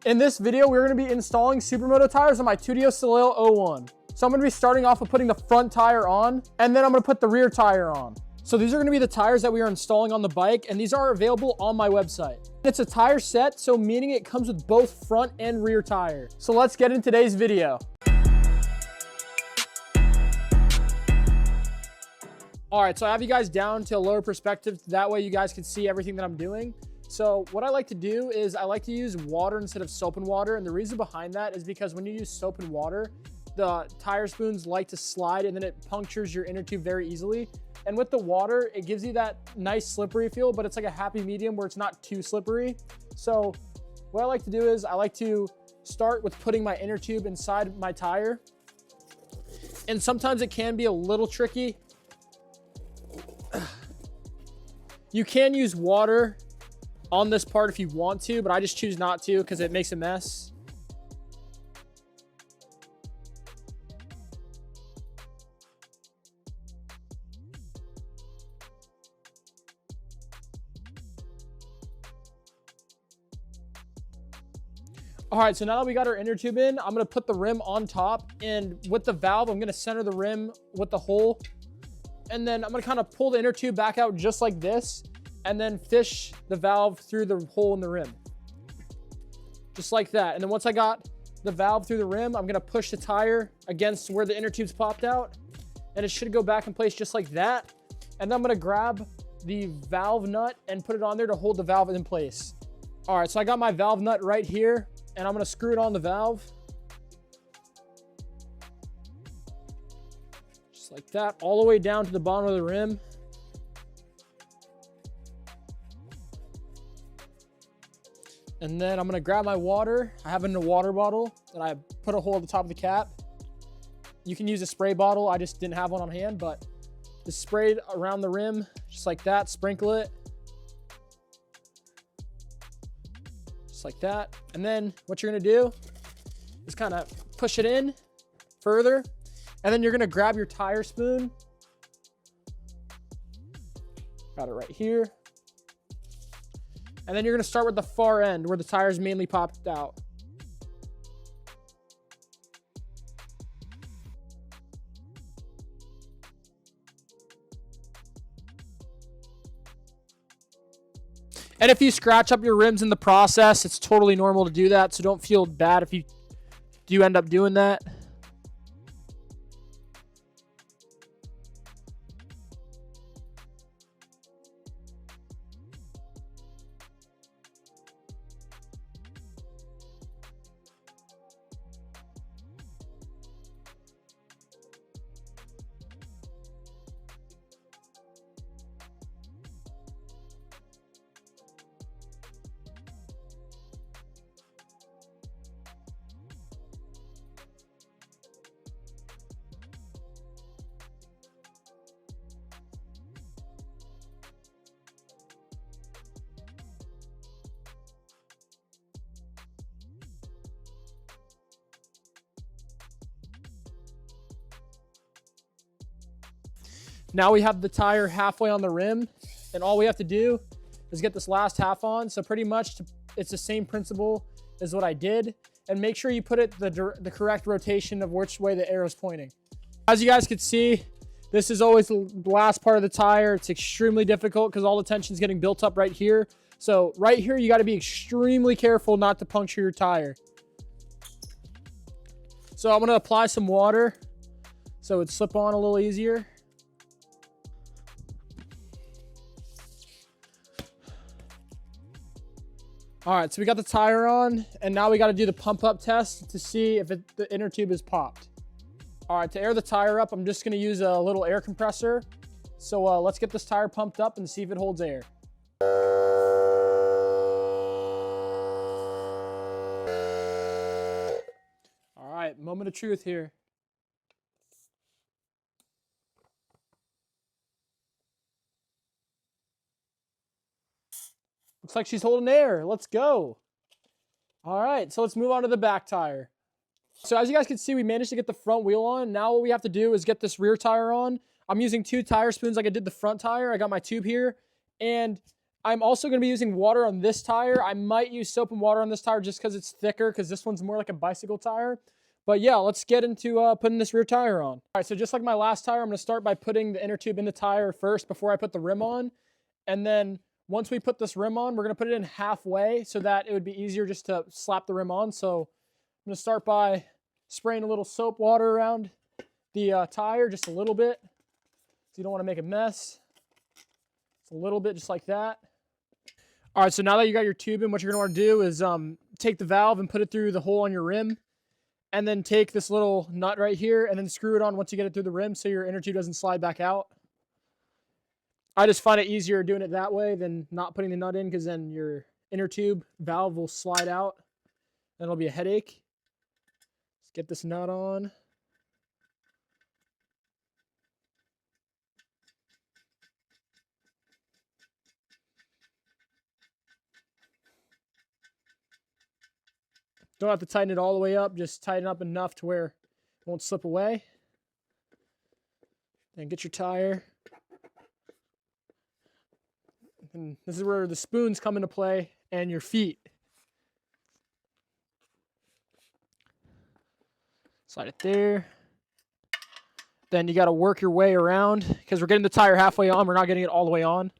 In this video, we're going to be installing Supermoto tires on my Tuttio SOLEIL 01. So I'm going to be starting off with putting the front tire on, and then I'm going to put the rear tire on. So these are going to be the tires that we are installing on the bike, and these are available on my website. It's a tire set, so meaning it comes with both front and rear tire. So let's get in today's video. All right, so I have you guys down to a lower perspective. That way you guys can see everything that I'm doing. So what I like to do is I like to use water instead of soap and water. And the reason behind that is because when you use soap and water, the tire spoons like to slide and then it punctures your inner tube very easily. And with the water, it gives you that nice slippery feel, but it's like a happy medium where it's not too slippery. So what I like to do is I like to start with putting my inner tube inside my tire. And sometimes it can be a little tricky. You can use water on this part if you want to, but I just choose not to because it makes a mess. All right, so now that we got our inner tube in, I'm gonna put the rim on top, and with the valve, I'm gonna center the rim with the hole, and then I'm gonna kind of pull the inner tube back out just like this, and then fish the valve through the hole in the rim. Just like that. And then once I got the valve through the rim, I'm gonna push the tire against where the inner tube's popped out, and it should go back in place just like that. And then I'm gonna grab the valve nut and put it on there to hold the valve in place. All right, so I got my valve nut right here, and I'm gonna screw it on the valve. Just like that, all the way down to the bottom of the rim. And then I'm gonna grab my water. I have in a water bottle that I put a hole at the top of the cap. You can use a spray bottle. I just didn't have one on hand, but just spray it around the rim, just like that, sprinkle it. Just like that. And then what you're gonna do is kind of push it in further. And then you're gonna grab your tire spoon. Got it right here. And then you're gonna start with the far end where the tires mainly popped out. And if you scratch up your rims in the process, it's totally normal to do that. So don't feel bad if you do end up doing that. Now we have the tire halfway on the rim, and all we have to do is get this last half on. So pretty much it's the same principle as what I did. And make sure you put it the correct rotation of which way the arrow is pointing. As you guys can see, this is always the last part of the tire. It's extremely difficult because all the tension is getting built up right here. So right here, you got to be extremely careful not to puncture your tire. So I'm going to apply some water so it slip on a little easier. All right, so we got the tire on, and now we got to do the pump up test to see if the inner tube is popped. All right, to air the tire up, I'm just going to use a little air compressor. So let's get this tire pumped up and see if it holds air. All right, moment of truth here. Looks like she's holding air. Let's go. All right, so let's move on to the back tire. So as you guys can see, we managed to get the front wheel on. Now what we have to do is get this rear tire on. I'm using 2 tire spoons like I did the front tire. I got my tube here, and I'm also going to be using water on this tire. I might use soap and water on this tire just because it's thicker, because this one's more like a bicycle tire. But yeah, let's get into putting this rear tire on. All right, so just like my last tire, I'm going to start by putting the inner tube in the tire first before I put the rim on. And then once we put this rim on, we're going to put it in halfway so that it would be easier just to slap the rim on. So I'm going to start by spraying a little soap water around the tire, just a little bit. So you don't want to make a mess. Just a little bit, just like that. All right, so now that you got your tube in, what you're going to want to do is take the valve and put it through the hole on your rim. And then take this little nut right here and then screw it on once you get it through the rim so your inner tube doesn't slide back out. I just find it easier doing it that way than not putting the nut in, because then your inner tube valve will slide out and it'll be a headache. Let's get this nut on. Don't have to tighten it all the way up, just tighten up enough to where it won't slip away. Then get your tire. And this is where the spoons come into play and your feet. Slide it there. Then you got to work your way around, because we're getting the tire halfway on. We're not getting it all the way on.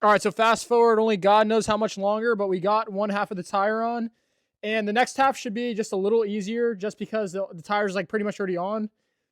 All right, so fast forward, only God knows how much longer, but we got one half of the tire on. And the next half should be just a little easier, just because the tire's like pretty much already on.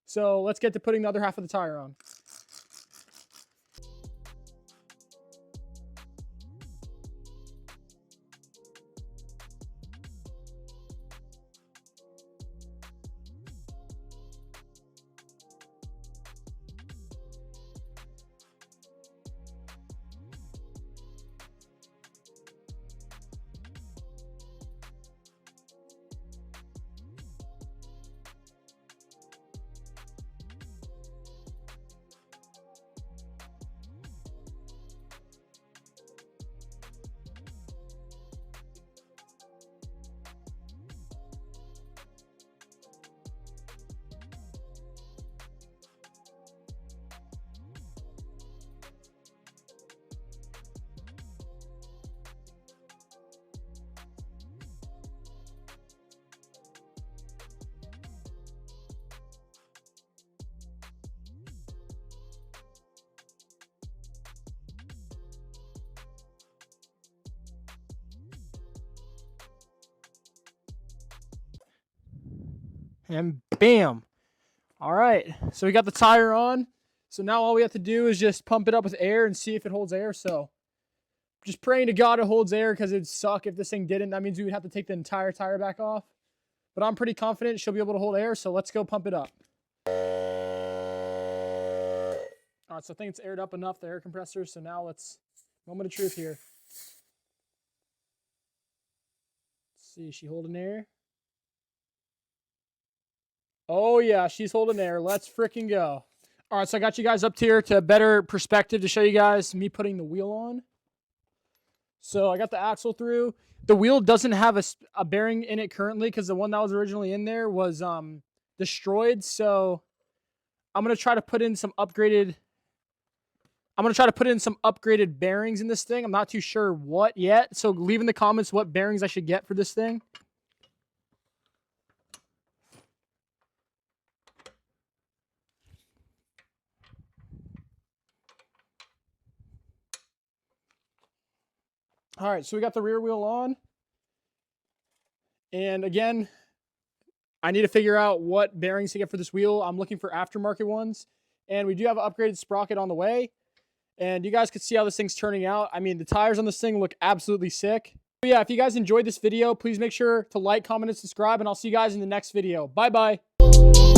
So let's get to putting the other half of the tire on. And bam. All right, so we got the tire on. So now all we have to do is just pump it up with air and see if it holds air. So just praying to God it holds air, because it'd suck if this thing didn't. That means we would have to take the entire tire back off. But I'm pretty confident she'll be able to hold air, so let's go pump it up. All right, so I think it's aired up enough, the air compressor. So now let's, moment of truth here. Let's see, is she holding air? Oh yeah, she's holding air. Let's freaking go. All right, so I got you guys up here to a better perspective to show you guys me putting the wheel on. So I got the axle through. The wheel doesn't have a bearing in it currently, because the one that was originally in there was destroyed. So I'm gonna try to put in some upgraded. Bearings in this thing. I'm not too sure what yet. So leave in the comments what bearings I should get for this thing. All right, so we got the rear wheel on. And again, I need to figure out what bearings to get for this wheel. I'm looking for aftermarket ones. And we do have an upgraded sprocket on the way. And you guys can see how this thing's turning out. I mean, the tires on this thing look absolutely sick. But yeah, if you guys enjoyed this video, please make sure to like, comment, and subscribe. And I'll see you guys in the next video. Bye-bye.